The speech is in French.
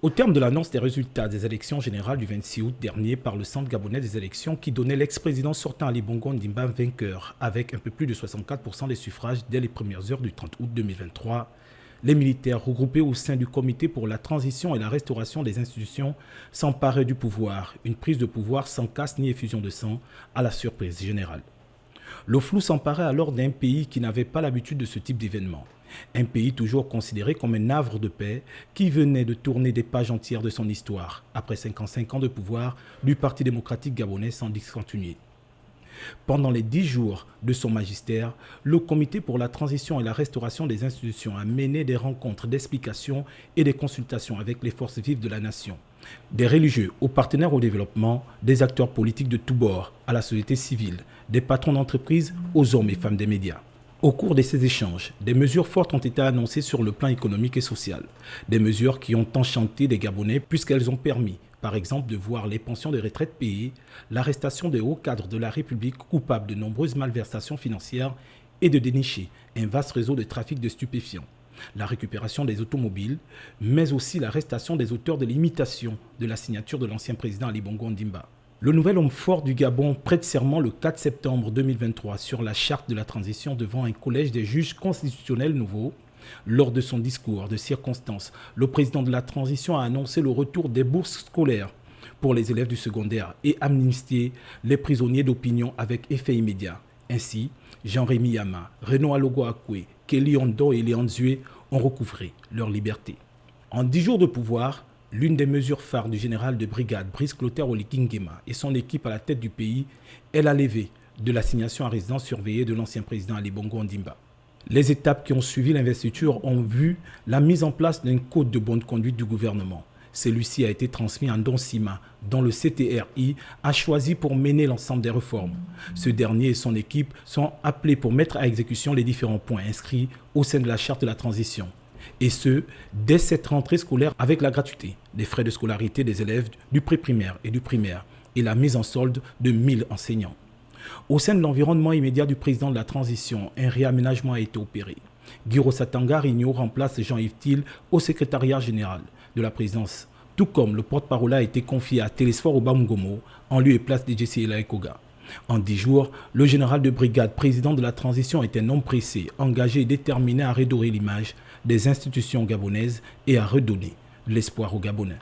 Au terme de l'annonce des résultats des élections générales du 26 août dernier par le Centre gabonais des élections qui donnait l'ex-président sortant Ali Bongo Ondimba vainqueur avec un peu plus de 64% des suffrages dès les premières heures du 30 août 2023, les militaires regroupés au sein du comité pour la transition et la restauration des institutions s'emparaient du pouvoir, une prise de pouvoir sans casse ni effusion de sang à la surprise générale. Le flou s'emparait alors d'un pays qui n'avait pas l'habitude de ce type d'événement. Un pays toujours considéré comme un havre de paix qui venait de tourner des pages entières de son histoire après 55 ans de pouvoir du Parti démocratique gabonais sans discontinuer. Pendant les 10 jours de son magistère, le Comité pour la transition et la restauration des institutions a mené des rencontres d'explication et des consultations avec les forces vives de la nation, des religieux aux partenaires au développement, des acteurs politiques de tous bords, à la société civile, des patrons d'entreprise aux hommes et femmes des médias. Au cours de ces échanges, des mesures fortes ont été annoncées sur le plan économique et social. Des mesures qui ont enchanté les Gabonais puisqu'elles ont permis, par exemple, de voir les pensions de retraite payées, l'arrestation des hauts cadres de la République coupables de nombreuses malversations financières et de dénicher un vaste réseau de trafic de stupéfiants, la récupération des automobiles, mais aussi l'arrestation des auteurs de l'imitation de la signature de l'ancien président Ali Bongo Ondimba. Le nouvel homme fort du Gabon prête serment le 4 septembre 2023 sur la charte de la transition devant un collège des juges constitutionnels nouveaux. Lors de son discours de circonstance, le président de la transition a annoncé le retour des bourses scolaires pour les élèves du secondaire et amnistié les prisonniers d'opinion avec effet immédiat. Ainsi, Jean-Rémy Yama, Renaud Alogo Akwe, Kelly Ondo et Léon Zué ont recouvré leur liberté. En 10 jours de pouvoir, l'une des mesures phares du général de brigade Brice Clotaire Oligui et son équipe à la tête du pays est la levée de l'assignation à résidence surveillée de l'ancien président Ali Bongo Ondimba. Les étapes qui ont suivi l'investiture ont vu la mise en place d'un code de bonne conduite du gouvernement. Celui-ci a été transmis à Ndon Sima, dont le CTRI a choisi pour mener l'ensemble des réformes. Ce dernier et son équipe sont appelés pour mettre à exécution les différents points inscrits au sein de la charte de la transition. Et ce, dès cette rentrée scolaire avec la gratuité des frais de scolarité des élèves du pré-primaire et du primaire et la mise en solde de 1000 enseignants. Au sein de l'environnement immédiat du président de la transition, un réaménagement a été opéré. Guiro Satanga Rigno remplace Jean-Yves Thiel au secrétariat général de la présidence, tout comme le porte-parole a été confié à Télésphore Obamgomo en lieu et place de Jesse Elaekoga. En 10 jours, le général de brigade président de la transition est un homme pressé, engagé et déterminé à redorer l'image des institutions gabonaises et à redonner l'espoir aux Gabonais.